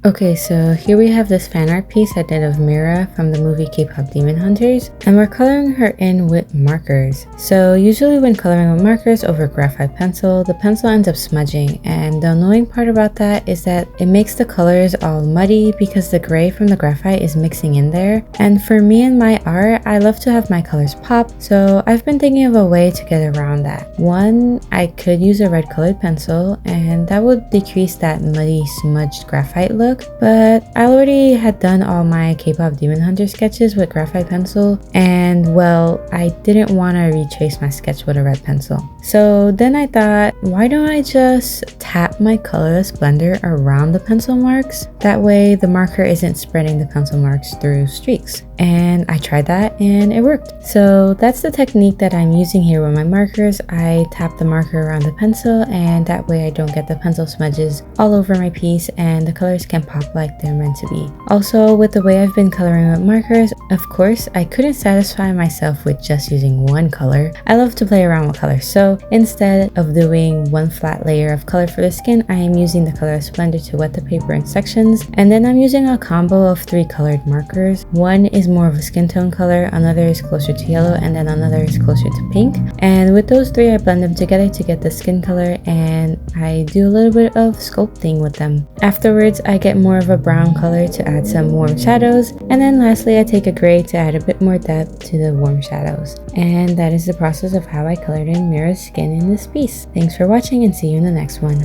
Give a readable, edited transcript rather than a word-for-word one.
Okay, so here we have this fan art piece I did of Mira from the movie K-pop Demon Hunters, and we're coloring her in with markers. So usually when coloring with markers over graphite pencil, the pencil ends up smudging, and the annoying part about that is that it makes the colors all muddy because the gray from the graphite is mixing in there. And for me and my art, I love to have my colors pop, so I've been thinking of a way to get around that. One, I could use a red colored pencil, and that would decrease that muddy smudged graphite look. But I already had done all my K-pop Demon Hunter sketches with graphite pencil, and well, I didn't want to retrace my sketch with a red pencil. So then I thought, why don't I just tap my colorless blender around the pencil marks? That way the marker isn't spreading the pencil marks through streaks. And I tried that and it worked. So that's the technique that I'm using here with my markers. I tap the marker around the pencil, and that way I don't get the pencil smudges all over my piece and the colors can pop like they're meant to be. Also, with the way I've been coloring with markers, of course, I couldn't satisfy myself with just using one color. I love to play around with colors. So instead of doing one flat layer of color for the skin, I am using the colorless blender to wet the paper in sections. And then I'm using a combo of 3 colored markers. One is more of a skin tone color, another is closer to yellow, and then another is closer to pink. And with those 3, I blend them together to get the skin color, and I do a little bit of sculpting with them. Afterwards, I get more of a brown color to add some warm shadows, and then lastly I take a gray to add a bit more depth to the warm shadows. And that is the process of how I colored in Mira's skin in this piece. Thanks for watching and see you in the next one.